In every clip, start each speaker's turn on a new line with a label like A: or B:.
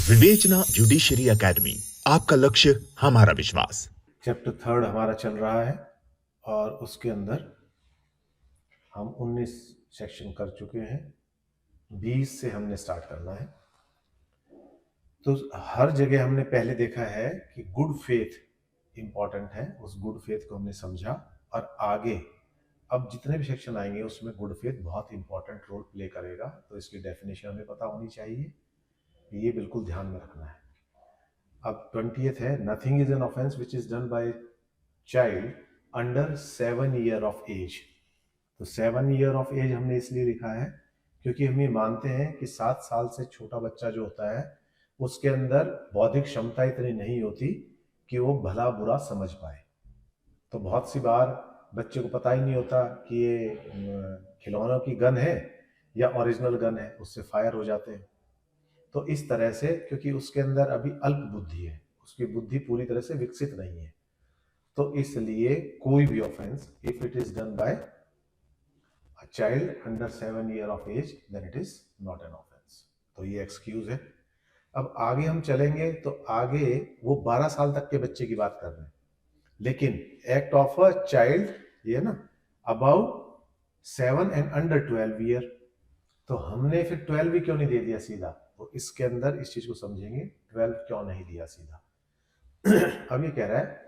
A: विवेचना judiciary academy, आपका लक्ष्य हमारा विश्वास।
B: चैप्टर 3 हमारा चल रहा है और उसके अंदर हम 19 सेक्शन कर चुके हैं। 20 से हमने स्टार्ट करना है। तो हर जगह हमने पहले देखा है कि गुड फेथ इंपॉर्टेंट है, उस गुड फेथ को हमने समझा। और आगे अब जितने भी सेक्शन आएंगे उसमें गुड फेथ बहुत इंपॉर्टेंट रोल प्ले करेगा। तो इसकी डेफिनेशन हमें पता होनी चाहिए, ये बिल्कुल ध्यान में रखना है। अब 20th है, nothing is an offence which is done by child under 7 year of age. तो 7 ईयर ऑफ एज हमने इसलिए लिखा है क्योंकि हम ये मानते हैं कि 7 साल से छोटा बच्चा जो होता है उसके अंदर बौद्धिक क्षमता इतनी नहीं होती कि वो भला बुरा समझ पाए। तो बहुत सी बार बच्चे को पता ही नहीं होता कि ये खिलौनों की गन है या ओरिजिनल गन है, उससे फायर हो जाते हैं। तो इस तरह से, क्योंकि उसके अंदर अभी अल्प बुद्धि है, उसकी बुद्धि पूरी तरह से विकसित नहीं है, तो इसलिए कोई भी offence if it is done by a child under 7 year of age then it is not an offence. तो ये एक्सक्यूज है। अब आगे हम चलेंगे तो आगे वो 12 साल तक के बच्चे की बात कर रहे हैं, लेकिन एक्ट ऑफ अ चाइल्ड ये ना अबाउ 7 एंड अंडर 12 ईयर। तो हमने फिर 12 भी क्यों नहीं दे दिया सीधा? तो इसके अंदर इस चीज को समझेंगे, 12 क्यों नहीं दिया सीधा। अब ये कह रहा है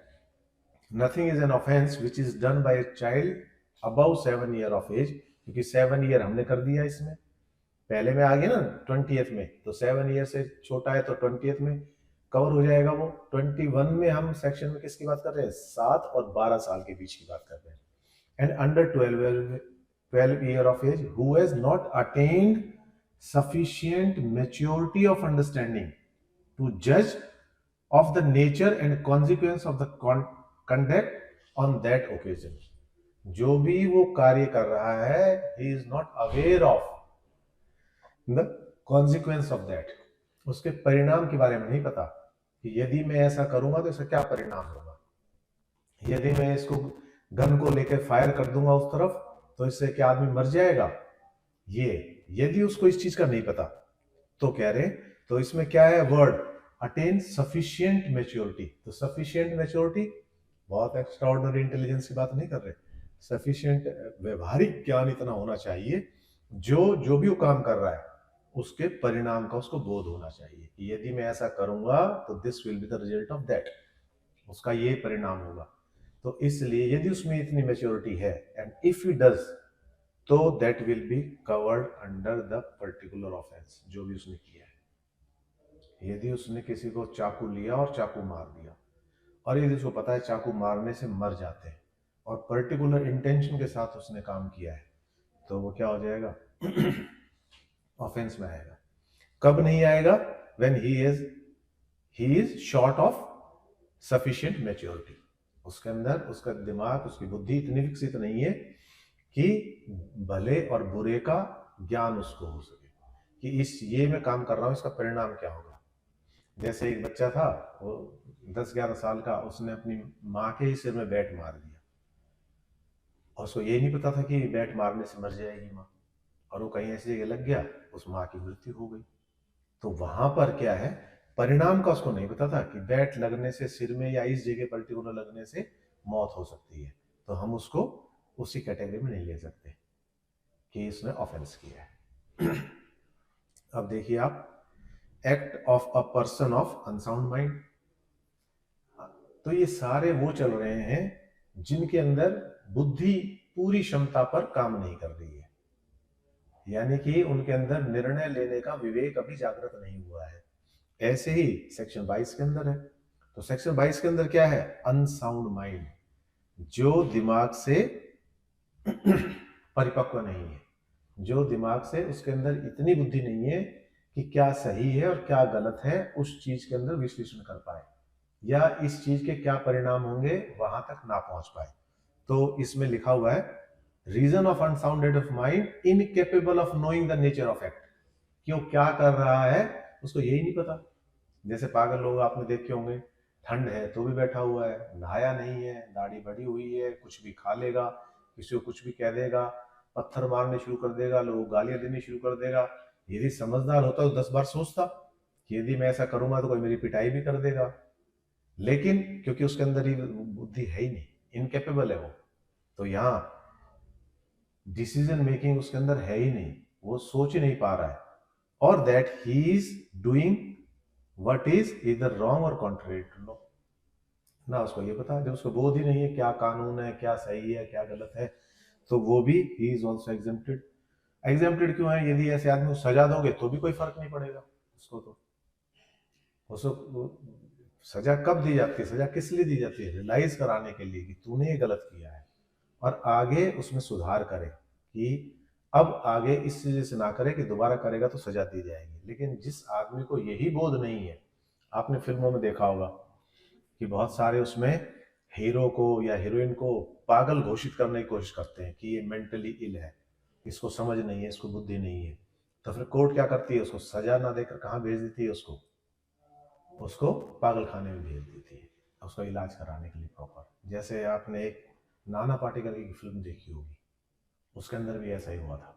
B: nothing is an offence which is done by a child above 7 year of age, क्योंकि 7 ईयर हमने कर दिया इसमें, पहले में आ गया ना 20th में, तो 7 ईयर से छोटा है तो 20th में कवर हो जाएगा वो। 21 में हम सेक्शन में किसकी बात कर रहे हैं? 7 और 12 साल के बीच की बात कर रहे हैं। And under 12 year of age who has not attained sufficient maturity of understanding to judge of the nature and consequence of the conduct on that occasion। जो भी वो कार्य कर रहा है he is not aware of the consequence of that, उसके परिणाम के बारे में नहीं पता कि यदि मैं ऐसा करूंगा तो इसका क्या परिणाम होगा, यदि मैं इसको गन को लेकर फायर कर दूंगा उस तरफ तो इससे क्या आदमी मर जाएगा, ये यदि उसको इस चीज का नहीं पता तो कह रहे। तो इसमें क्या है वर्ड? Attain sufficient maturity. तो सफिशिएंट मैच्योरिटी बहुत एक्स्ट्राऑर्डिनरी इंटेलिजेंस की बात नहीं कर रहे, सफिशिएंट व्यवहारिक ज्ञान इतना होना चाहिए जो भी वो काम कर रहा है उसके परिणाम का उसको बोध होना चाहिए कि यदि मैं ऐसा करूंगा तो this will be the result of that, उसका ये परिणाम होगा। तो इसलिए यदि उसमें इतनी मैच्योरिटी है एंड इफ ही डज तो that will be covered under the particular offence जो भी उसने किया है। यदि उसने किसी को चाकू लिया और चाकू मार दिया और यदि उसको पता है चाकू मारने से मर जाते हैं और पर्टिकुलर इंटेंशन के साथ उसने काम किया है तो वो क्या हो जाएगा? ऑफेंस में आएगा। कब नहीं आएगा? When he is short of sufficient maturity, उसके अंदर उसका दिमाग उसकी बुद्धि इतनी विकसित नहीं है कि भले और बुरे का ज्ञान उसको हो सके कि इस ये मैं काम कर रहा हूं इसका परिणाम क्या होगा। जैसे एक बच्चा था वो 10-11 साल का, उसने अपनी माँ के ही सिर में बैट मार दिया और उसको ये नहीं पता था कि बैट मारने से मर जाएगी माँ, और वो कहीं ऐसी जगह लग गया, उस माँ की मृत्यु हो गई। तो वहां पर क्या है, परिणाम का उसको नहीं पता था कि बैट लगने से सिर में या इस जगह पर्टिकुलर लगने से मौत हो सकती है, तो हम उसको उसी कैटेगरी में नहीं ले सकते कि इसने ऑफेंस किया है। अब देखिए आप, act of a person of unsound mind. तो ये सारे वो चल रहे हैं जिनके अंदर बुद्धि पूरी क्षमता पर काम नहीं कर रही है, यानी कि उनके अंदर निर्णय लेने का विवेक अभी जागृत नहीं हुआ है। ऐसे ही सेक्शन 22 के अंदर है। तो सेक्शन 22 के अंदर क्या है? अनसाउंड माइंड, जो दिमाग से परिपक्व नहीं है, जो दिमाग से उसके अंदर इतनी बुद्धि नहीं है कि क्या सही है और क्या गलत है उस चीज के अंदर विश्लेषण कर पाए, या इस चीज के क्या परिणाम होंगे वहां तक ना पहुंच पाए। तो इसमें लिखा हुआ है reason of unsound of mind incapable of knowing the nature of act. क्यों क्या कर रहा है उसको यही नहीं पता। जैसे पागल लोग आपने देखे होंगे, ठंड है तो भी बैठा हुआ है, नहाया नहीं है, दाढ़ी बढ़ी हुई है, कुछ भी खा लेगा, किसी को कुछ भी कह देगा, पत्थर मारने शुरू कर देगा, लोग गालियां देनी शुरू कर देगा। यदि समझदार होता तो 10 बार सोचता कि यदि मैं ऐसा करूंगा तो कोई मेरी पिटाई भी कर देगा, लेकिन क्योंकि उसके अंदर ही बुद्धि है ही नहीं, इनकेपेबल है वो, तो यहाँ डिसीजन मेकिंग उसके अंदर है ही नहीं, वो सोच ही नहीं पा रहा है, और that he is doing what is इधर रॉन्ग और कॉन्ट्रेरी टू लॉ। ना उसको ये पता है, जब उसको बोध ही नहीं है क्या कानून है, क्या सही है, क्या गलत है, तो वो भी he is also exempted. Exempted क्यों है? यदि ऐसे आदमी को सजा दोगे तो भी कोई फर्क नहीं पड़ेगा उसको, तो उसको सजा कब दी जाती है? सजा किस लिए दी जाती है? रियलाइज कराने के लिए कि तूने ये गलत किया है, और आगे उसमें सुधार करे कि अब आगे इस चीज से ना करे कि दोबारा करेगा तो सजा दी जाएगी। लेकिन जिस आदमी को यही बोध नहीं है, आपने फिल्मों में देखा होगा कि बहुत सारे उसमें हीरो को या हीरोइन को पागल घोषित करने की कोशिश करते हैं कि ये मेंटली इल है, इसको समझ नहीं है, इसको बुद्धि नहीं है, तो फिर कोर्ट क्या करती है? उसको सजा ना देकर कहाँ भेज देती है? उसको पागल खाने में भेज देती है, उसका इलाज कराने के लिए प्रॉपर। जैसे आपने एक नाना पाटेकर की फिल्म देखी होगी, उसके अंदर भी ऐसा ही हुआ था।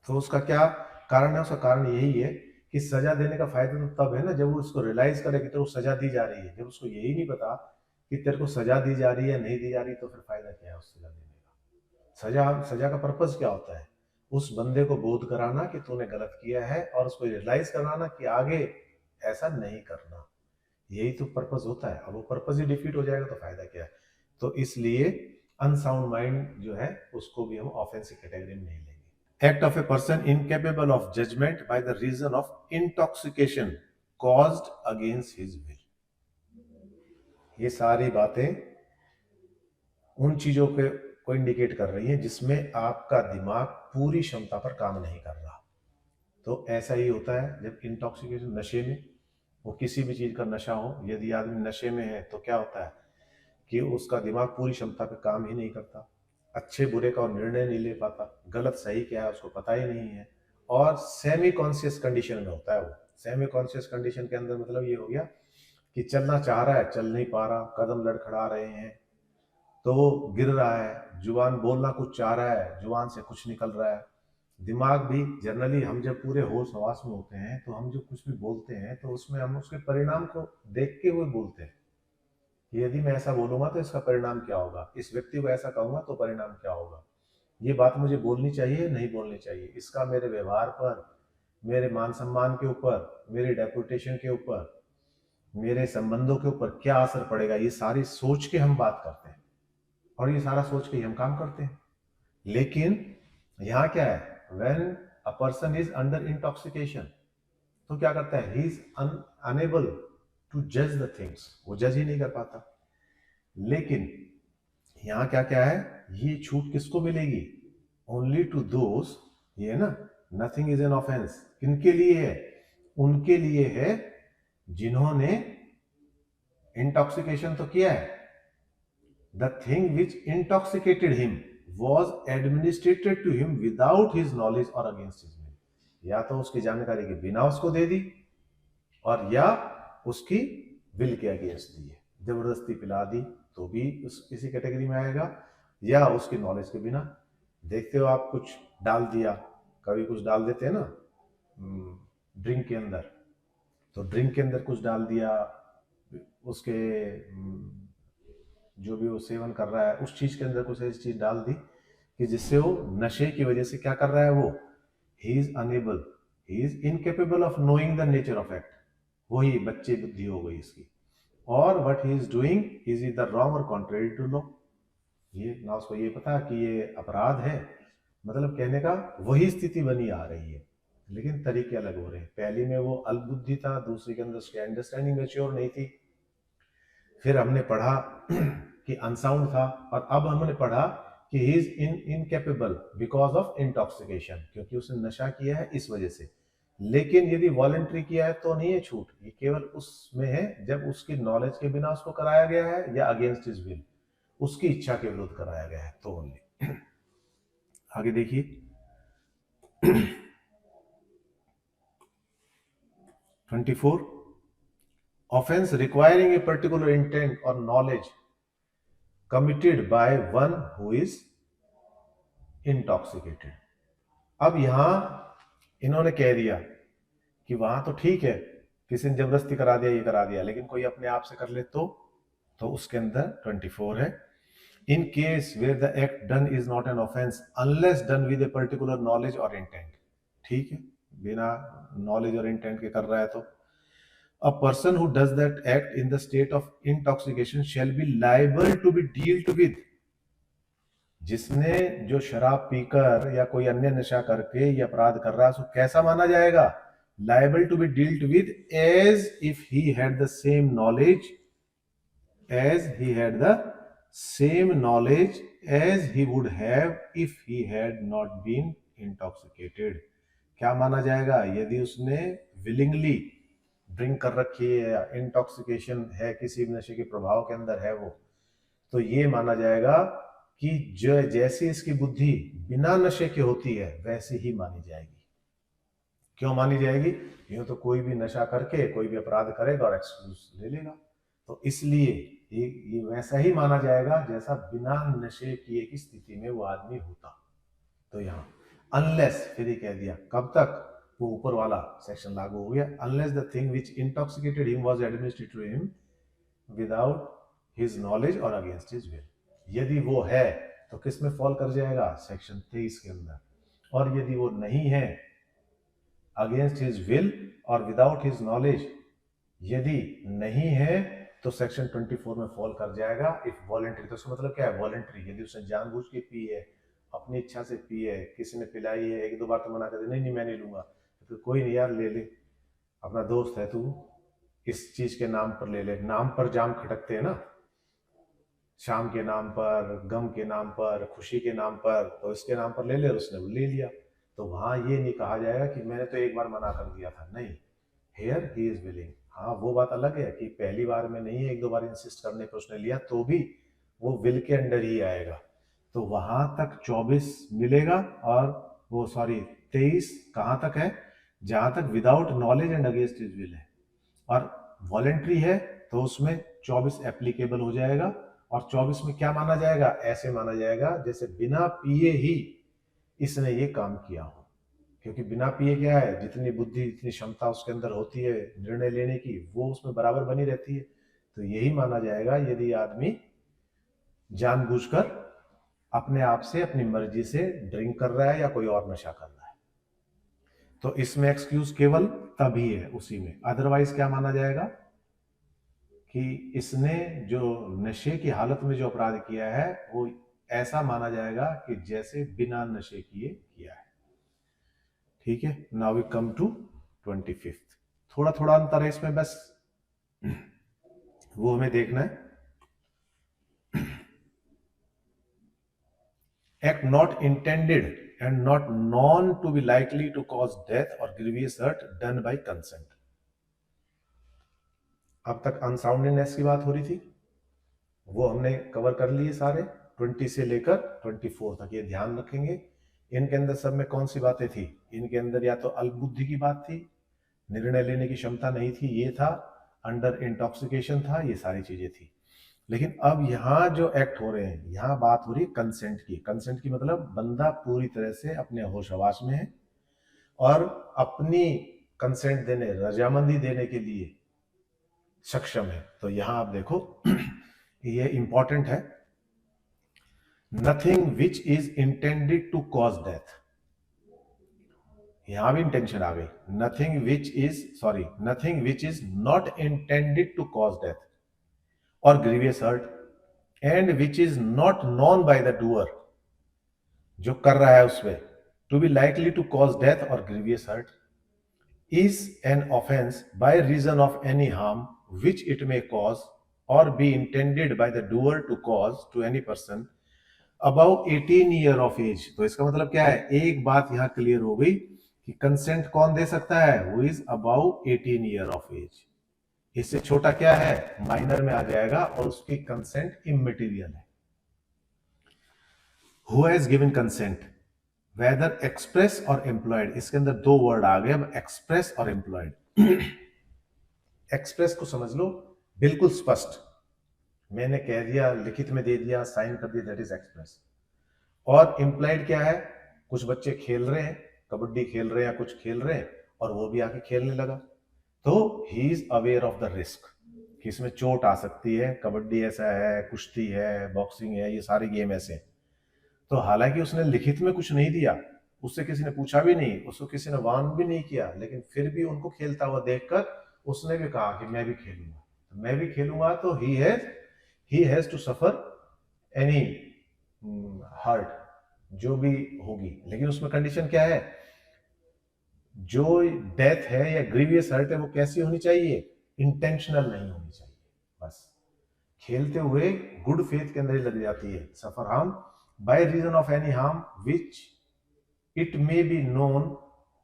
B: तो उसका क्या कारण है? उसका कारण यही है कि सजा देने का फायदा तो तब है ना जब वो उसको रियलाइज करे कि तेरे को सजा दी जा रही है। जब उसको यही नहीं पता कि तेरे को सजा दी जा रही है नहीं दी जा रही, तो फिर फायदा क्या है उस सजा देने का? सजा का पर्पज क्या होता है? उस बंदे को बोध कराना कि तूने गलत किया है, और उसको रियलाइज कराना कि आगे ऐसा नहीं करना। यही तो पर्पज होता है। अब वो पर्पज ही डिफीट हो जाएगा तो फायदा क्या है? तो इसलिए अनसाउंड माइंड जो है उसको भी हम ऑफेंसिव कैटेगरी में नहीं लेंगे। Act of a person incapable of judgment by the reason of intoxication caused against his will. ये सारी बातें उन चीजों को इंडिकेट कर रही है जिसमें आपका दिमाग पूरी क्षमता पर काम नहीं कर रहा। तो ऐसा ही होता है जब इंटॉक्सिकेशन, नशे में, वो किसी भी चीज का नशा हो, यदि आदमी नशे में है तो क्या होता है कि उसका दिमाग पूरी क्षमता पे काम ही नहीं करता, अच्छे बुरे का निर्णय नहीं ले पाता, गलत सही क्या है उसको पता ही नहीं है, और सेमी कॉन्शियस कंडीशन में होता है वो। सेमी कॉन्शियस कंडीशन के अंदर मतलब ये हो गया कि चलना चाह रहा है, चल नहीं पा रहा, कदम लड़खड़ा रहे हैं तो वो गिर रहा है, जुबान बोलना कुछ चाह रहा है, जुबान से कुछ निकल रहा है। दिमाग भी जनरली, हम जब पूरे होश हवास में होते हैं तो हम जो कुछ भी बोलते हैं तो उसमें हम उसके परिणाम को देख के हुए बोलते हैं। यदि मैं ऐसा बोलूंगा तो इसका परिणाम क्या होगा, इस व्यक्ति को ऐसा कहूंगा तो परिणाम क्या होगा, ये बात मुझे बोलनी चाहिए नहीं बोलनी चाहिए, इसका मेरे व्यवहार पर, मेरे मान सम्मान के ऊपर, मेरे डेपुटेशन के ऊपर, मेरे संबंधों के ऊपर क्या असर पड़ेगा, ये सारी सोच के हम बात करते हैं, और ये सारा सोच के ही हम काम करते हैं। लेकिन यहाँ क्या है? When a person is under intoxication, तो क्या करता है? ही इज अनएबल टू जज द थिंग्स, वो जज ही नहीं कर पाता। लेकिन यहाँ क्या क्या है? ये छूट किसको मिलेगी? ओनली टू दोस, ये ना, नथिंग इज एन ऑफेंस, किनके लिए है? उनके लिए है जिन्होंने इंटॉक्सिकेशन तो किया है। The thing which intoxicated him was administered to him without his knowledge or against his will. या तो उसकी जानकारी के बिना उसको दे दी, और या उसकी विल के अगेंस्ट दी है। जबरदस्ती पिला दी तो भी इसी कैटेगरी में आएगा, या उसकी नॉलेज के बिना। देखते हो आप, कुछ डाल दिया, कभी कुछ डाल देते हैं ना ड्रिंक के अंदर, तो ड्रिंक के अंदर कुछ डाल दिया, उसके जो भी वो सेवन कर रहा है उस चीज के अंदर कुछ ऐसी चीज डाल दी कि जिससे वो नशे की वजह से क्या कर रहा है, वो he is unable, he is incapable of knowing the nature of act. वही बच्चे बुद्धि हो गई इसकी, और what he is doing is इधर रॉन्ग और कॉन्ट्रेरी टू लॉ। ये ना उसको ये पता कि ये अपराध है, मतलब कहने का वही स्थिति बनी आ रही है, लेकिन तरीके अलग हो रहे हैं। पहली में वो अल्पबुद्धि था, दूसरी के अंदर उसकी अंडरस्टैंडिंग मैच्योर नहीं थी। फिर हमने पढ़ा कि अनसाउंड था, और अब हमने पढ़ा कि he is incapable because of intoxication, क्योंकि उसने नशा किया है इस वजह से। लेकिन यदि वॉलंटरी किया है तो नहीं है छूट, ये केवल उसमें है जब उसकी नॉलेज के बिना उसको कराया गया है या अगेंस्ट हिज विल, उसकी इच्छा के विरुद्ध कराया गया है तो ओनली। आगे देखिए 24, offense requiring a particular intent or knowledge committed by one who is intoxicated। अब यहां इन्होंने कह दिया कि वहां तो ठीक है, किसी ने जबरदस्ती करा दिया, ये करा दिया, लेकिन कोई अपने आप से कर ले तो उसके अंदर 24 है। In case where the act done is not an offence unless done with a particular knowledge or intent. ठीक है, बिना नॉलेज और इंटेंट के कर रहा है तो a person who does that act in the state of intoxication shall be liable to be dealt with। जिसने जो शराब पीकर या कोई अन्य नशा करके ये अपराध कर रहा है, उसको कैसा माना जाएगा? liable to be dealt with as if he had the same knowledge as he would have if he had not been intoxicated। क्या माना जाएगा? यदि उसने willingly ड्रिंक कर रखी है या इंटॉक्सिकेशन है, किसी नशे के प्रभाव के अंदर है वो, तो ये माना जाएगा कि जो जैसी इसकी बुद्धि बिना नशे के होती है वैसी ही मानी जाएगी। क्यों मानी जाएगी? यूं तो कोई भी नशा करके कोई भी अपराध करेगा और एक्सक्यूज ले लेगा, तो इसलिए ये वैसा ही माना जाएगा जैसा बिना नशे किए की स्थिति में वो आदमी होता। तो यहाँ अनलेस फिर ही कह दिया, कब तक? वो ऊपर वाला सेक्शन लागू हो गया। Unless the thing which intoxicated him was administered to him without his knowledge or against his will. यदि वो है तो किस में फॉल कर जाएगा? सेक्शन 23 के अंदर। और यदि वो नहीं है, अगेंस्ट हिज विल और विदाउट हिज नॉलेज यदि नहीं है तो सेक्शन 24 में फॉल कर जाएगा। इफ वॉलेंट्री, तो उसका मतलब क्या है? वॉलेंट्री। यदि उसने जानबूझ के पी है, अपनी इच्छा से पी है, किसी ने पिलाई है, एक दो बार तो मना कर दे, नहीं मैं नहीं लूंगा, तो कोई नहीं यार ले ले, अपना दोस्त है तू, इस चीज के नाम पर ले ले। नाम पर जाम खटकते हैं ना, शाम के नाम पर, गम के नाम पर, खुशी के नाम पर, तो इसके नाम पर ले ले, उसने ले लिया। तो वहां ये नहीं कहा जाएगा कि मैंने तो एक बार मना कर दिया था, नहीं, हेयर ही इज विलिंग। हाँ, वो बात अलग है कि पहली बार में नहीं है, एक दो बार इंसिस्ट करने पर उसने लिया, तो भी वो विल के अंडर ही आएगा। तो वहां तक 24 मिलेगा, और वो 23 कहां तक है? जहां तक without knowledge and against his will है। और वॉलेंट्री है तो उसमें 24 एप्लीकेबल हो जाएगा। और 24 में क्या माना जाएगा? ऐसे माना जाएगा जैसे बिना पिए ही इसने ये काम किया हो। क्योंकि बिना पिए क्या है, जितनी बुद्धि, जितनी क्षमता उसके अंदर होती है निर्णय लेने की, वो उसमें बराबर बनी रहती है। तो यही माना जाएगा यदि आदमी जानबूझकर अपने आप से, अपनी मर्जी से ड्रिंक कर रहा है या कोई और नशा कर रहा है। तो इसमें एक्सक्यूज केवल तभी है उसी में। अदरवाइज क्या माना जाएगा कि इसने जो नशे की हालत में जो अपराध किया है वो ऐसा माना जाएगा कि जैसे बिना नशे किए किया है। ठीक है, नाउ वी कम टू 25। थोड़ा थोड़ा अंतर है इसमें, बस वो हमें देखना है। act not intended and not known to be likely to cause death or grievous hurt done by consent। अब तक अनसाउंडनेस की बात हो रही थी, वो हमने कवर कर लिए सारे, 20 से लेकर 24 तक। ये ध्यान रखेंगे, इनके अंदर सब में कौन सी बातें थी? इनके अंदर या तो अल्पबुद्धि की बात थी, निर्णय लेने की क्षमता नहीं थी, ये था, अंडर इंटॉक्सिकेशन था, ये सारी चीजें थी। लेकिन अब यहाँ जो एक्ट हो रहे हैं, यहाँ बात हो रही है कंसेंट की। कंसेंट की मतलब बंदा पूरी तरह से अपने होश हवास में है और अपनी कंसेंट देने, रजामंदी देने के लिए सक्षम है। तो यहाँ आप देखो ये इंपॉर्टेंट है, nothing which is intended to cause death. यहां भी इंटेंशन आ गई। Nothing which is not intended to cause death और grievous hurt and which is not known by the doer, जो कर रहा है उसमें, to be likely to cause death और grievous hurt, is an offense by reason of any harm which it may cause or be intended by the doer to cause to any person above 18 year of age। तो इसका मतलब क्या है? एक बात यहां clear हो गई कि कंसेंट कौन दे सकता है? Who is above 18 year of age. इससे छोटा क्या है? माइनर में आ जाएगा और उसकी कंसेंट इमटेरियल है। Who has given consent, whether express or employed. इसके अंदर दो वर्ड आ गए अब, एक्सप्रेस और एम्प्लॉयड। एक्सप्रेस को समझ लो बिल्कुल स्पष्ट, मैंने कह दिया, लिखित में दे दिया, साइन कर दिया, दैट इज एक्सप्रेस। और इम्प्लाइड क्या है? कुछ बच्चे खेल रहे हैं, कबड्डी खेल रहे हैं या कुछ खेल रहे हैं, और वो भी आके खेलने लगा। तो he is aware of the risk कि इसमें चोट आ सकती है, कबड्डी ऐसा है, कुश्ती है, बॉक्सिंग है, ये सारे गेम ऐसे हैं। तो हालांकि उसने लिखित में कुछ नहीं दिया, उससे किसी ने पूछा भी नहीं, उसको किसी ने वार्न भी नहीं किया, लेकिन फिर भी उनको खेलता हुआ देखकर उसने भी कहा कि मैं भी खेलूंगा, तो मैं भी खेलूंगा, तो he has to suffer any hurt, जो भी होगी। लेकिन उसमें कंडीशन क्या है, जो डेथ है या ग्रीवियस हर्ट है वो कैसी होनी चाहिए, इंटेंशनल नहीं होनी चाहिए। बस खेलते हुए गुड फेथ के अंदर ही लग जाती है। Suffer harm by reason of any harm which it may be known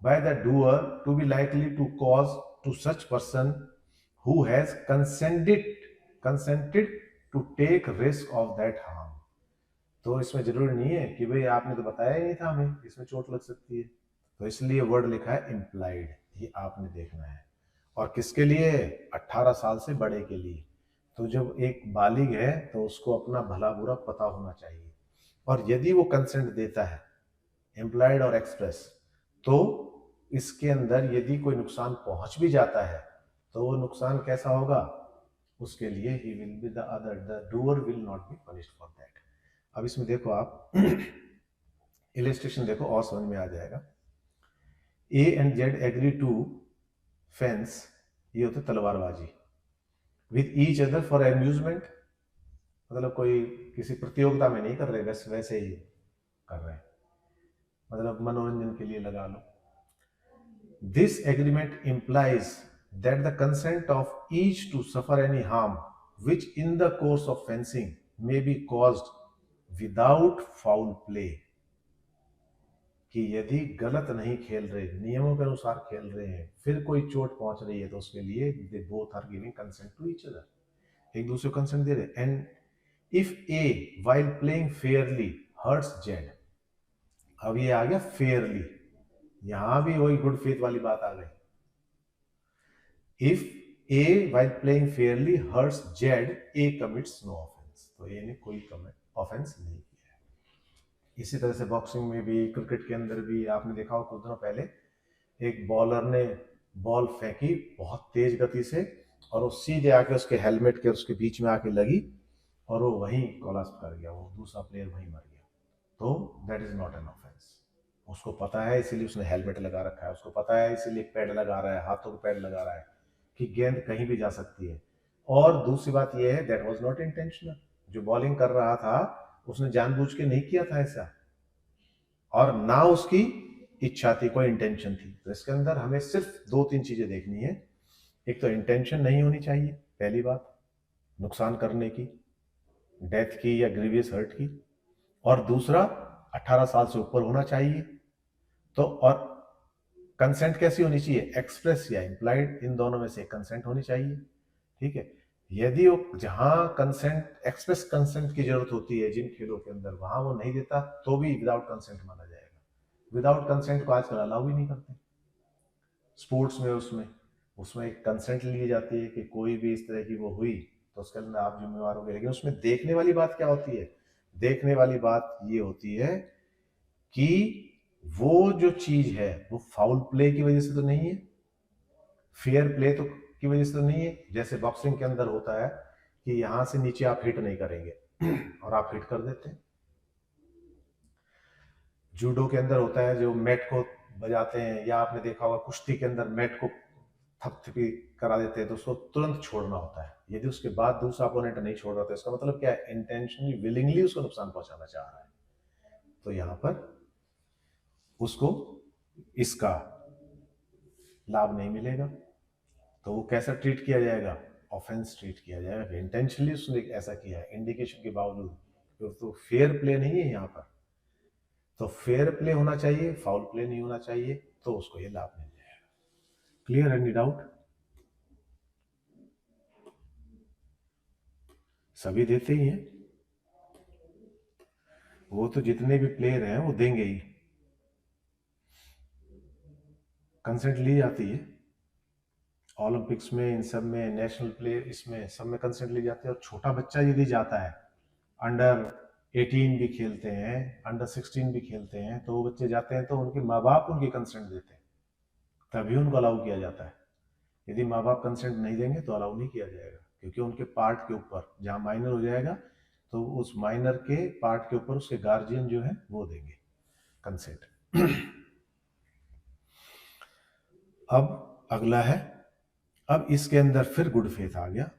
B: by the doer to be likely to cause to such person who has consented to take risk of that harm। तो इसमें जरूरी नहीं है कि भाई आपने तो बताया ही नहीं था हमें इसमें चोट लग सकती है, तो इसलिए वर्ड लिखा है इम्प्लाइड, ये आपने देखना है। और किसके लिए, 18 साल से बड़े के लिए। तो जब एक बालिग है तो उसको अपना भला बुरा पता होना चाहिए, और यदि वो कंसेंट देता है एम्प्लॉयड और एक्सप्रेस, तो इसके अंदर यदि कोई नुकसान पहुंच भी जाता है तो वो नुकसान कैसा होगा, उसके लिए he will be the doer will not be punished for that. अब इसमें देखो आप इलस्ट्रेशन देखो और समझ में आ जाएगा। A and Z agree to fence, ये होता है तलवारबाजी, with each other for amusement, मतलब कोई किसी प्रतियोगिता में नहीं कर रहे, बस वैसे ही कर रहे हैं, मतलब मनोरंजन के लिए लगा लो। This agreement implies that the consent of each to suffer any harm which in the course of fencing may be caused without foul play, कि यदि गलत नहीं खेल रहे, नियमों के अनुसार खेल रहे हैं, फिर कोई चोट पहुंच रही है तो उसके लिए they both are giving consent to each other, एक दूसरे को कंसेंट दे रहे। And if A while playing fairly hurts Z, अब ये आ गया फेयरली, यहां भी वही गुड फेथ वाली बात आ गई। If A while playing fairly hurts Z, A commits no offence, तो ए ने कोई ऑफेंस नहीं किया है। इसी तरह से बॉक्सिंग में भी, क्रिकेट के अंदर भी आपने देखा हो कुछ दिनों पहले एक बॉलर ने बॉल फेंकी बहुत तेज गति से और वो सीधे आके उसके हेलमेट के उसके बीच में आके लगी और वो वहीं कोलैप्स कर गया, वो दूसरा प्लेयर वहीं मर गया। तो that is not an offence. उसको पता है इसीलिए उसने हेलमेट लगा रखा है, उसको पता है इसीलिए पैड लगा रहा है, हाथों को पैड लगा रहा है कि गेंद कहीं भी जा सकती है। और दूसरी बात यह है दैट वाज नॉट इंटेंशनल, जो बॉलिंग कर रहा था उसने जानबूझ के नहीं किया था ऐसा, और ना उसकी इच्छा थी, कोई इंटेंशन थी। तो इसके अंदर हमें सिर्फ 2-3 चीजें देखनी है। एक तो इंटेंशन नहीं होनी चाहिए, पहली बात नुकसान करने की, डेथ की या ग्रीवियस हर्ट की, और दूसरा 18 साल से ऊपर होना चाहिए। तो और कंसेंट कैसी होनी चाहिए, एक्सप्रेस या इम्प्लाइड, इन दोनों में से कंसेंट होनी चाहिए। ठीक है, यदि वो जहां कंसेंट एक्सप्रेस कंसेंट की जरूरत होती है जिन खेलों के अंदर, वहां वो नहीं देता तो भी विदाउट कंसेंट माना जाएगा। विदाउट कंसेंट को आजकल अलाउ भी नहीं करते स्पोर्ट्स में। उसमें एक कंसेंट ली जाती है कि कोई भी इस तरह की वो हुई तो उसके अंदर आप जिम्मेवार हो गए। लेकिन उसमें देखने वाली बात क्या होती है, देखने वाली बात ये होती है कि वो जो चीज है वो फाउल प्ले की वजह से तो नहीं है, फेयर प्ले तो की वजह से तो नहीं है। जैसे बॉक्सिंग के अंदर होता है कि यहां से नीचे आप हिट नहीं करेंगे और आप हिट कर देते हैं। जूडो के अंदर होता है जो मैट को बजाते हैं, या आपने देखा होगा कुश्ती के अंदर मैट को थपथपी करा देते हैं तो उसको तुरंत छोड़ना होता है। यदि उसके बाद दूसरा अपोनेंट नहीं छोड़ रहा तो इसका मतलब क्या है, इंटेंशनली विलिंगली उसको नुकसान पहुंचाना चाह रहा है। तो यहां पर उसको इसका लाभ नहीं मिलेगा, तो वो कैसा ट्रीट किया जाएगा, ऑफेंस ट्रीट किया जाएगा। इंटेंशनली उसने ऐसा किया है इंडिकेशन के बावजूद, तो फेयर प्ले नहीं है यहाँ पर। तो फेयर प्ले होना चाहिए, फाउल प्ले नहीं होना चाहिए, तो उसको ये लाभ मिल जाएगा। Clear, any doubt? सभी देते ही हैं, वो तो जितने भी प्लेयर हैं वो देंगे ही, कंसेंट ली जाती है ओलंपिक्स में, इन सब में, नेशनल प्लेयर इसमें सब में कंसेंट ली जाती है। और छोटा बच्चा यदि जाता है, अंडर 18 भी खेलते हैं, अंडर 16 भी खेलते हैं, तो वो बच्चे जाते हैं तो उनके माँ बाप उनकी कंसेंट देते हैं, तभी उनको अलाउ किया जाता है। यदि माँ बाप कंसेंट नहीं देंगे तो अलाउ नहीं किया जाएगा, क्योंकि उनके पार्ट के ऊपर जहाँ माइनर हो जाएगा तो उस माइनर के पार्ट के ऊपर उसके गार्जियन जो है वो देंगे कंसेंट। अब अगला है, अब इसके अंदर फिर गुड फेथ आ गया।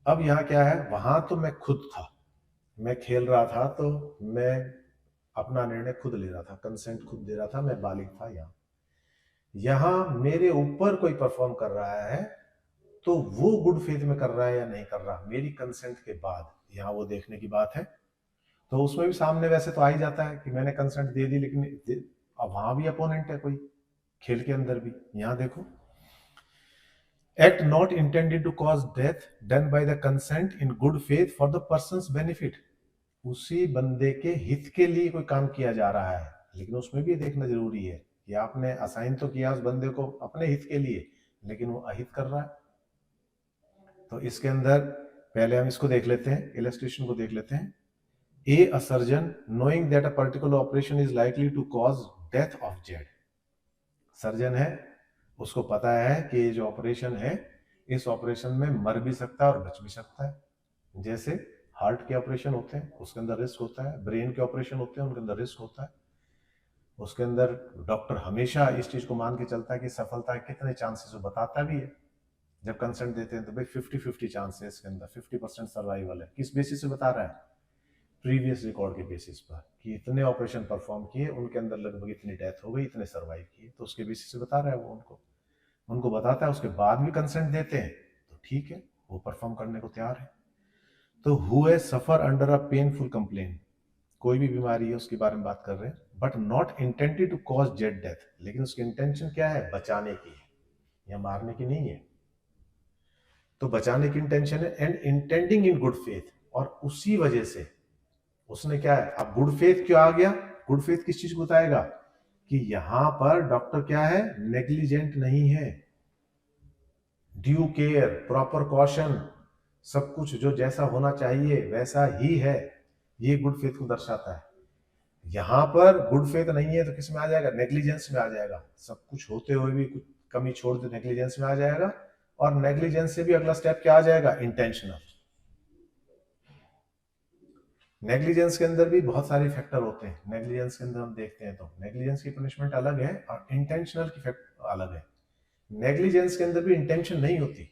B: अब यहाँ क्या है, वहां तो मैं खुद था, मैं खेल रहा था, तो मैं अपना निर्णय खुद ले रहा था, कंसेंट खुद दे रहा था, मैं बालिग था। यहाँ मेरे ऊपर कोई परफॉर्म कर रहा है तो वो गुड फेथ में कर रहा है या नहीं कर रहा, मेरी कंसेंट के बाद, यहाँ वो देखने की बात है। तो उसमें भी सामने वैसे तो आ ही जाता है कि मैंने कंसेंट दे दी, लेकिन अब वहां भी अपोनेंट है कोई, खेल के अंदर भी। यहां देखो, act not intended to cause death done by the consent in good faith for the person's benefit. उसी बंदे के हित के लिए कोई काम किया जा रहा है, लेकिन उसमें भी देखना जरूरी है कि आपने असाइन तो किया उस बंदे को अपने हित के लिए, लेकिन वो अहित कर रहा है। तो इसके अंदर पहले हम इसको देख लेते हैं, इलस्ट्रेशन को देख लेते हैं। A surgeon knowing that a particular operation is likely to cause death of Z, surgeon है, उसको पता है कि ये जो ऑपरेशन है, इस ऑपरेशन में मर भी सकता है और बच भी सकता है। जैसे हार्ट के ऑपरेशन होते हैं उसके अंदर रिस्क होता है, ब्रेन के ऑपरेशन होते हैं उनके अंदर रिस्क होता है। उसके अंदर डॉक्टर हमेशा इस चीज को मान के चलता है कि सफलता के कितने चांसेस, वो बताता भी है। जब कंसेंट देते हैं तो भाई 50-50 चांस है इसके अंदर, 50% सर्वाइवल है। किस बेसिस से बता रहा है? प्रीवियस रिकॉर्ड के बेसिस पर कि इतने ऑपरेशन परफॉर्म किए, उनके अंदर लगभग इतनी डेथ हो गई, इतने सर्वाइव किए, तो उसके बेसिस से बता रहा है वो उनको बताता है। उसके बाद भी कंसेंट देते हैं तो ठीक है, वो परफॉर्म करने को तैयार है। तो who has suffer under a painful complain, कोई भी बीमारी है उसके बारे में बात कर रहे हैं, but not intended to cause Z death, लेकिन उसकी इंटेंशन क्या है? बचाने की है या मारने की नहीं है। तो बचाने की इंटेंशन है, and intending in good faith, और उसी वजह से उसने क्या है, अब गुड फेथ क्यों आ गया? गुड फेथ किस चीज को बताएगा कि यहां पर डॉक्टर क्या है? नेग्लिजेंट नहीं है, ड्यू केयर, प्रॉपर कॉशन, सब कुछ जो जैसा होना चाहिए वैसा ही है, ये गुड फेथ को दर्शाता है। यहां पर गुड फेथ नहीं है तो किस में आ जाएगा? नेग्लिजेंस में आ जाएगा। सब कुछ होते हुए भी कुछ कमी छोड़ दे, नेग्लिजेंस में आ जाएगा। और नेग्लिजेंस से भी अगला स्टेप क्या आ जाएगा? इंटेंशनल। नेग्लिजेंस के अंदर भी बहुत सारे फैक्टर होते हैं। नेग्लिजेंस के अंदर हम देखते हैं तो नेग्लिजेंस की पनिशमेंट अलग है और इंटेंशनल की फैक्ट अलग है। नेग्लिजेंस के अंदर भी इंटेंशन नहीं होती,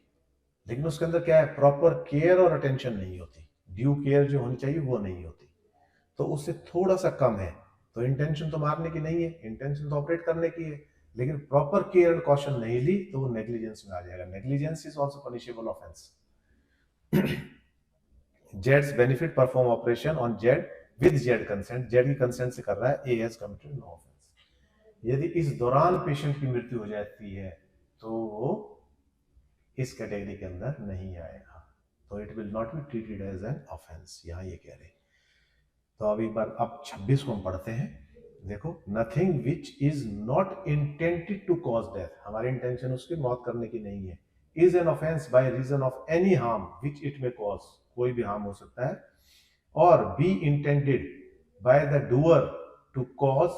B: लेकिन उसके अंदर क्या है? प्रॉपर केयर और अटेंशन नहीं होती, ड्यू केयर जो होनी चाहिए वो नहीं होती, तो उससे थोड़ा सा कम है। तो इंटेंशन तो मारने की नहीं है, इंटेंशन तो ऑपरेट करने की है, लेकिन प्रॉपर केयर एंड कॉशन नहीं ली तो वो नेग्लिजेंस में आ जाएगा। Negligence is also punishable offence. जेड्स benefit perform operation on Z with Z consent, Z की कंसेंट से कर रहा है, A has committed no offence. यदि इस दौरान पेशेंट की मृत्यु हो जाती है तो वो इस कैटेगरी के अंदर नहीं आएगा, तो it will not be treated as an offence, यहां ये कह रहे। तो अब एक बार अब 26 को हम पढ़ते हैं। देखो, nothing which is not intended to cause death, हमारी इंटेंशन उसकी मौत करने की नहीं है, is an offence by reason of any harm which it may cause, कोई भी हार्म हो सकता है, और be intended by the doer to cause,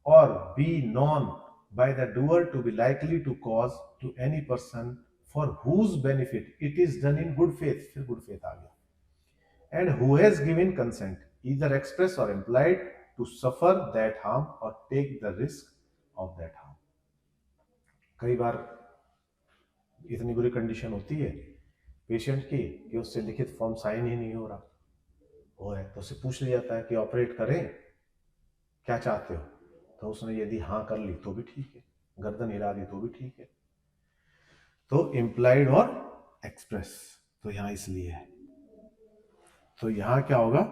B: और be known by the doer to be likely to cause to any person for whose benefit it is done in good faith, फिर good faith आ गया, and who has given consent either express or implied to suffer that harm or take the risk of that harm। कई बार इतनी बुरी condition होती है patient की कि उससे लिखित फॉर्म साइन ही नहीं हो रहा, वो है तो उससे पूछ लिया जाता है कि ऑपरेट करें, क्या चाहते हो? तो उसने यदि हाँ कर ली तो भी ठीक है, गर्दन हिला दी तो भी ठीक है। तो इम्प्लाइड और एक्सप्रेस, तो यहां इसलिए है। तो यहां क्या होगा?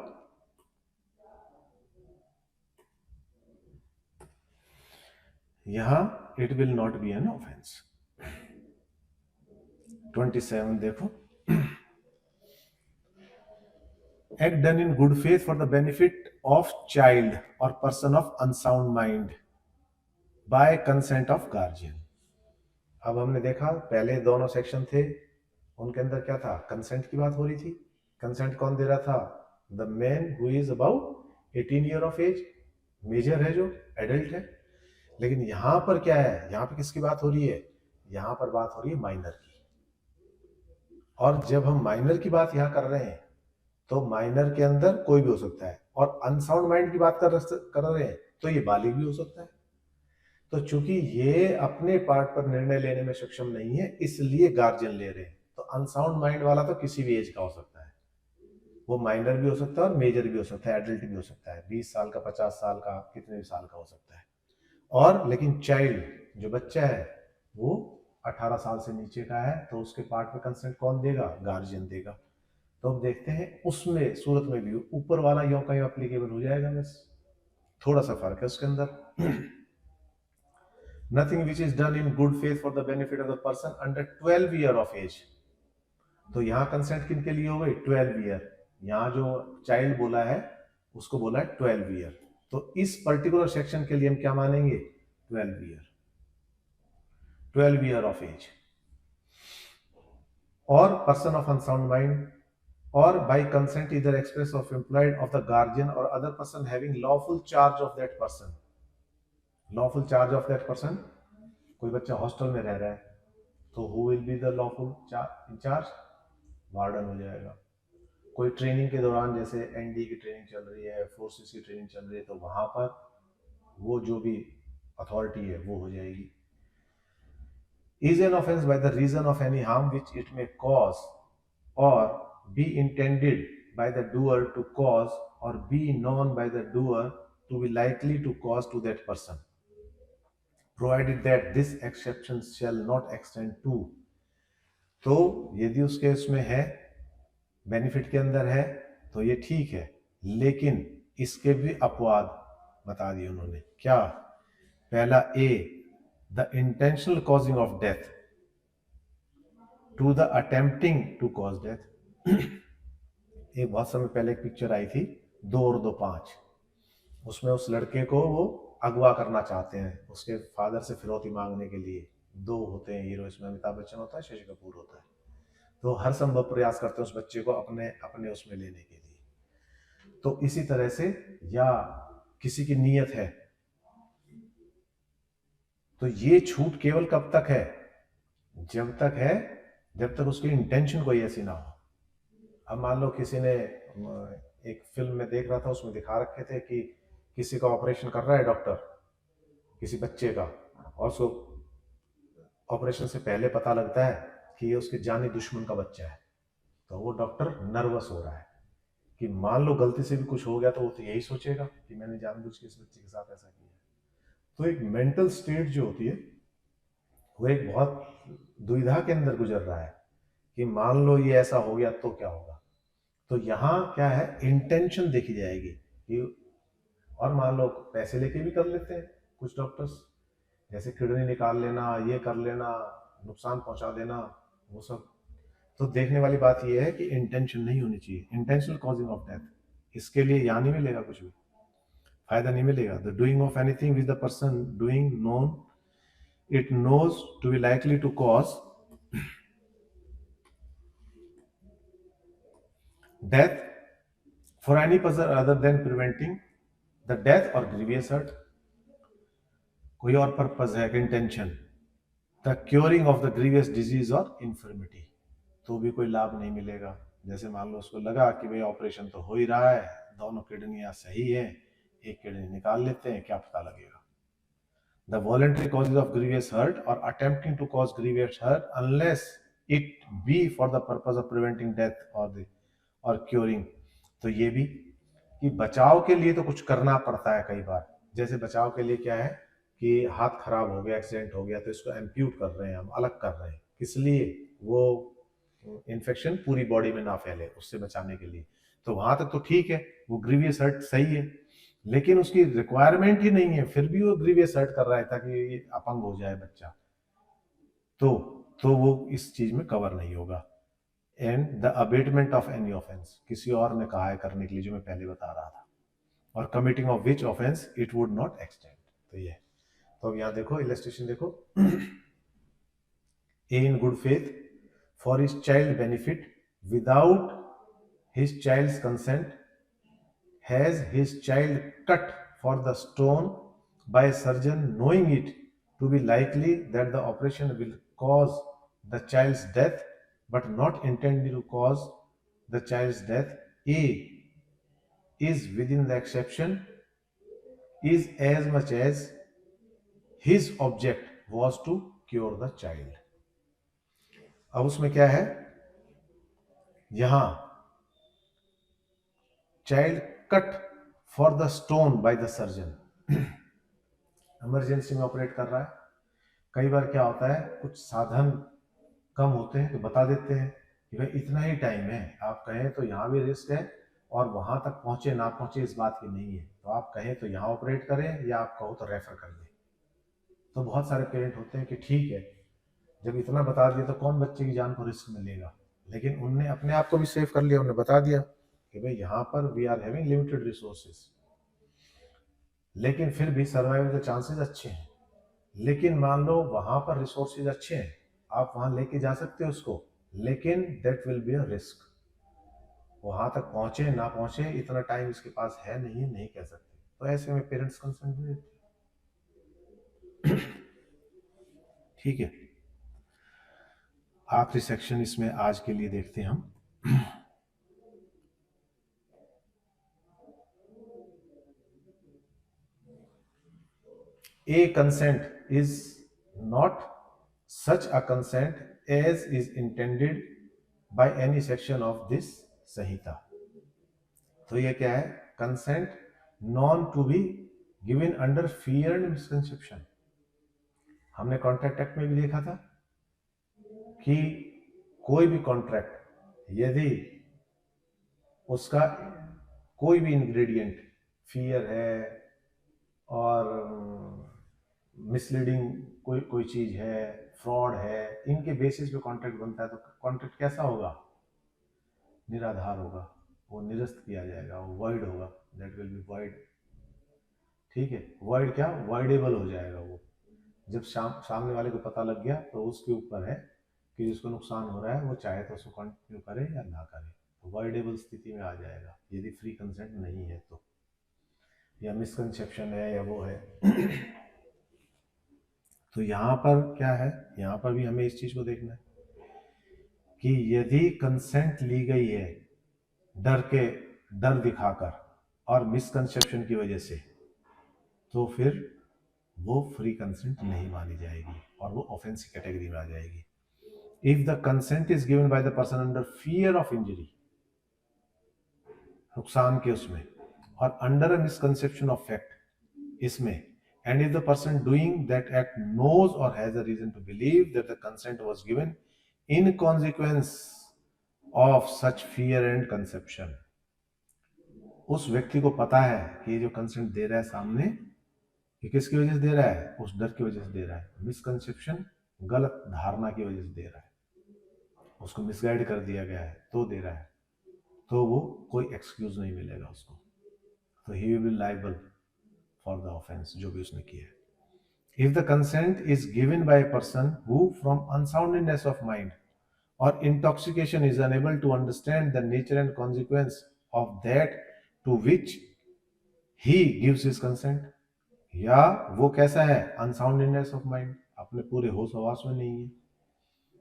B: यहां it will not be an offence. 27 देखो, act done in good faith for the benefit of child और person of unsound mind by consent of guardian. अब हमने देखा पहले दोनों सेक्शन थे, उनके अंदर क्या था? कंसेंट की बात हो रही थी। कंसेंट कौन दे रहा था? The man who is about 18 year of age, major है, जो एडल्ट है। लेकिन यहां पर क्या है, यहां पर किसकी बात हो रही है, यहां पर बात हो रही है माइनर की। और जब हम माइनर की बात यहां कर रहे हैं तो माइनर के अंदर कोई भी हो सकता है, और अनसाउंड माइंड की बात कर रहे हैं तो ये बालिग भी हो सकता है। तो चूंकि ये अपने पार्ट पर निर्णय लेने में सक्षम नहीं है, इसलिए गार्जियन ले रहे हैं। तो अनसाउंड माइंड वाला तो किसी भी एज का हो सकता है, वो माइनर भी हो सकता है और मेजर भी हो सकता है, एडल्ट भी हो सकता है, 20 साल का, 50 साल का, कितने भी साल का हो सकता है। और लेकिन चाइल्ड जो बच्चा है वो 18 साल से नीचे का है, तो उसके पार्ट में कंसेंट कौन देगा, गार्जियन देगा। तो अब देखते हैं उसमें सूरत में भी ऊपर वाला यों का यों एप्लीकेबल हो जाएगा, बस थोड़ा सा फर्क है उसके अंदर। Nothing which is done in good faith for the benefit of the person under 12 year of age. तो यहाँ कंसेंट किन के लिए हो गई, 12 ईयर। यहाँ जो चाइल्ड बोला है उसको बोला है 12 ईयर। तो इस पर्टिकुलर सेक्शन के लिए हम क्या मानेंगे, 12 ईयर ऑफ एज, और पर्सन ऑफ अनसाउंड माइंड, और by consent either express or implied of the guardian or other person having lawful charge of that person। lawful charge of that person, कोई बच्चा hostel में रह रहा है तो who will be the lawful charge, warden हो जाएगा। कोई ट्रेनिंग के दौरान, जैसे एनडी की ट्रेनिंग चल रही है, फोर्सेस की ट्रेनिंग चल रही है, तो वहां पर वो जो भी अथॉरिटी है वो हो जाएगी। is an offense by the reason of any harm which it may cause or be intended by the doer to cause or be known by the doer to be likely to cause to that person, provided that this exception shall not extend to। तो यदि उसके उसमें है, benefit के अंदर है, तो ये ठीक है, लेकिन इसके भी अपवाद बता दिए उन्होंने। क्या, पहला A, the intentional causing of death to the attempting to cause death. एक बहुत समय पहले एक पिक्चर आई थी, 2 और 2 5। उसमें उस लड़के को वो अगवा करना चाहते हैं उसके फादर से फिरौती मांगने के लिए। 2 होते हैं हीरो इसमें, अमिताभ बच्चन होता है, शशि कपूर होता है। तो हर संभव प्रयास करते हैं उस बच्चे को अपने अपने उसमें लेने के लिए। तो इसी तरह से, या किसी की नीयत है, तो ये छूट केवल कब तक है, जब तक उसकी इंटेंशन कोई ऐसी ना हो। अब मान लो किसी ने, एक फिल्म में देख रहा था, उसमें दिखा रखे थे कि किसी का ऑपरेशन कर रहा है डॉक्टर, किसी बच्चे का, और उसको ऑपरेशन से पहले पता लगता है कि ये उसके जानी दुश्मन का बच्चा है। तो वो डॉक्टर नर्वस हो रहा है कि मान लो गलती से भी कुछ हो गया तो वो तो यही सोचेगा कि मैंने जानबूझ के इस बच्चे के साथ ऐसा किया। तो एक मेंटल स्टेट जो होती है वो एक बहुत दुविधा के अंदर गुजर रहा है कि मान लो ये ऐसा हो गया तो क्या होगा। तो यहाँ क्या है, इंटेंशन देखी जाएगी कि, और मान लो पैसे लेके भी कर लेते हैं कुछ डॉक्टर्स, जैसे किडनी निकाल लेना, ये कर लेना, नुकसान पहुंचा देना, वो सब। तो देखने वाली बात ये है कि इंटेंशन नहीं होनी चाहिए, इंटेंशनल कॉजिंग ऑफ डेथ। इसके लिए यहाँ नहीं मिलेगा, कुछ भी फायदा नहीं मिलेगा। The doing of anything with the person doing known it knows to be likely to cause death for any purpose other than preventing the death or grievous hurt। कोई और पर्पज है, intention, the curing of the grievous disease और infirmity, तो भी कोई लाभ नहीं मिलेगा। जैसे मान लो उसको लगा कि भाई ऑपरेशन तो हो ही रहा है, दोनों किडनियां सही है, एक किडनी निकाल लेते हैं, क्या पता लगेगा। The voluntary causes of grievous hurt और attempting to cause grievous hurt unless it be for the purpose of preventing death और क्योरिंग। तो ये भी कि बचाव के लिए तो कुछ करना पड़ता है कई बार। जैसे बचाव के लिए क्या है कि हाथ खराब हो गया, एक्सीडेंट हो गया, तो इसको एम्प्यूट कर रहे हैं, हम अलग कर रहे हैं, किस लिए, वो इन्फेक्शन पूरी बॉडी में ना फैले, उससे बचाने के लिए। तो वहां तक तो ठीक है, वो ग्रीवियस हर्ट सही है, लेकिन उसकी रिक्वायरमेंट ही नहीं है, फिर भी वो ग्रीवियस हर्ट कर रहा है ताकि ये अपंग हो जाए बच्चा, तो वो इस चीज में कवर नहीं होगा। And the abetment of any offence, किसी और ने कहा है करने के लिए, जो मैं पहले बता रहा था, और committing of which offence it would not extend. तो ये, तो अब यहां देखो इलस्ट्रेशन देखो। A in good faith for his child benefit without his child's consent has his child cut for the stone by a surgeon knowing it to be likely that the operation will cause the child's death but not intended to cause the child's death, A is within the exception is as much as his object was to cure the child. अब उसमें क्या है, यहां child cut for the stone by the surgeon, emergency में operate कर रहा है। कई बार क्या होता है, कुछ साधन कम होते हैं तो बता देते हैं कि भाई इतना ही टाइम है, आप कहें तो यहाँ भी रिस्क है और वहां तक पहुंचे ना पहुंचे इस बात की नहीं है, तो आप कहें तो यहाँ ऑपरेट करें या आप कहो तो रेफर कर दें। तो बहुत सारे पेरेंट होते हैं कि ठीक है, जब इतना बता दिया तो कौन बच्चे की जान को रिस्क में लेगा, लेकिन उनने अपने आप को भी सेव कर लिया, उन्हें बता दिया कि भाई यहाँ पर we are having limited resources, लेकिन फिर भी सर्वाइवल के चांसेस अच्छे हैं। लेकिन मान लो वहां पर रिसोर्सेज अच्छे हैं, आप वहां लेके जा सकते हो उसको, लेकिन that will be a risk, वहां तक पहुंचे ना पहुंचे इतना टाइम इसके पास है नहीं कह सकते, तो ऐसे में पेरेंट्स कंसर्न भी देते। ठीक है, आखिरी सेक्शन इसमें आज के लिए देखते हैं हम। A consent is not such a consent as is intended by any section of this संहिता। तो ये क्या है, consent known to be given under fear and misconception. हमने कॉन्ट्रैक्ट एक्ट में भी देखा था कि कोई भी कॉन्ट्रैक्ट यदि उसका कोई भी इंग्रेडिएंट फियर है और मिसलीडिंग कोई चीज है, फ्रॉड है, इनके बेसिस पे कॉन्ट्रैक्ट बनता है, तो कॉन्ट्रैक्ट कैसा होगा, निराधार होगा, वो निरस्त किया जाएगा, वो वॉइड होगा, दैट विल बी वॉइड। ठीक है, वॉइड क्या, वॉइडेबल हो जाएगा वो, जब सामने वाले को पता लग गया तो उसके ऊपर है कि जिसको नुकसान हो रहा है वो चाहे तो उसको कंटिन्यू करे या ना करे, तो वॉइडेबल स्थिति में आ जाएगा यदि फ्री कंसेंट नहीं है तो, या मिसकंसेप्शन है या वो है। तो यहाँ पर क्या है, यहाँ पर भी हमें इस चीज को देखना है कि यदि कंसेंट ली गई है डर दिखाकर और मिसकंसेप्शन की वजह से, तो फिर वो फ्री कंसेंट नहीं मानी जाएगी और वो ऑफेंस की कैटेगरी में आ जाएगी। If the consent is given by the person under fear of injury, नुकसान के उसमें, और under a misconception of fact इसमें, and if the person doing that act knows or has a reason to believe that the consent was given in consequence of such fear and conception, उस व्यक्ति को पता है कि ये जो consent दे रहा है सामने, ये किसकी वजह से दे रहा है, उस डर की वजह से दे रहा है, मिसकंसेप्शन गलत धारणा की वजह से दे रहा है, उसको मिसगाइड कर दिया गया है तो दे रहा है, तो वो कोई एक्सक्यूज नहीं मिलेगा उसको, तो he will be liable for the offence जो भी उसने किया है। If the consent is given by a person who from unsoundness of mind or intoxication is unable to understand the nature and consequence of that to which he gives his consent, या वो कैसा है, unsoundness of mind, अपने पूरे होश हवास में नहीं है,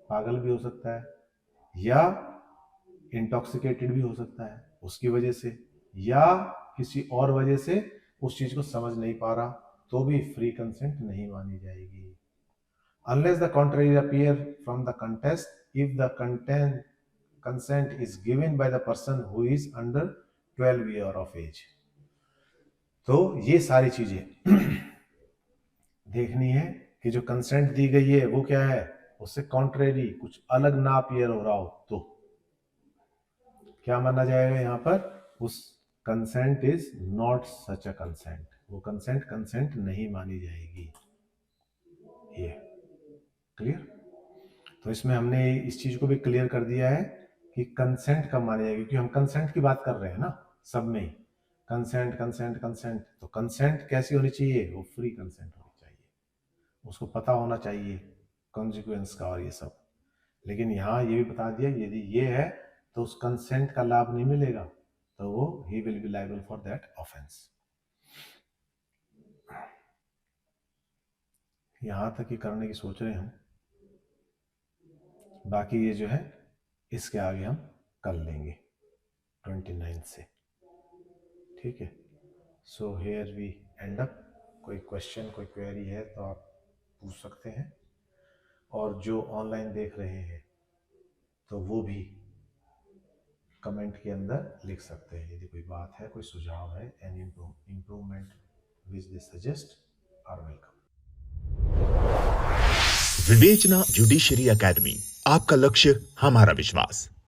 B: पागल भी हो सकता है, या इंटॉक्सिकेटेड भी हो सकता है उसकी वजह से, या किसी और वजह से उस चीज को समझ नहीं पा रहा, तो भी फ्री कंसेंट नहीं मानी जाएगी। Unless the contrary appear from the contest, if the consent is given by the person who is under 12 year of age। तो ये सारी चीजें देखनी है कि जो कंसेंट दी गई है वो क्या है, उससे कॉन्ट्रेरी कुछ अलग ना अपीयर हो रहा हो तो क्या माना जाएगा, यहाँ पर उस consent is not such a consent, वो कंसेंट नहीं मानी जाएगी। ये क्लियर, तो इसमें हमने इस चीज को भी क्लियर कर दिया है कि कंसेंट कब मानी जाएगी, क्योंकि हम कंसेंट की बात कर रहे हैं ना, सब में ही कंसेंट, तो कंसेंट कैसी होनी चाहिए, वो फ्री कंसेंट होनी चाहिए, उसको पता होना चाहिए कॉन्सिक्वेंस का और ये सब। लेकिन यहाँ ये भी बता दिया यदि ये है तो उस कंसेंट का लाभ नहीं मिलेगा, तो वो he will be liable for that offence. यहाँ तक ही करने की सोच रहे हैं हम, बाकी ये जो है इसके आगे हम कर लेंगे 29 से, ठीक है। So here we end up. कोई क्वेश्चन, कोई क्वेरी है तो आप पूछ सकते हैं, और जो ऑनलाइन देख रहे हैं तो वो भी कमेंट के अंदर लिख सकते हैं यदि कोई बात है, कोई सुझाव है, any improvement which they suggest are welcome.
A: Vivechana judiciary academy, आपका लक्ष्य हमारा विश्वास।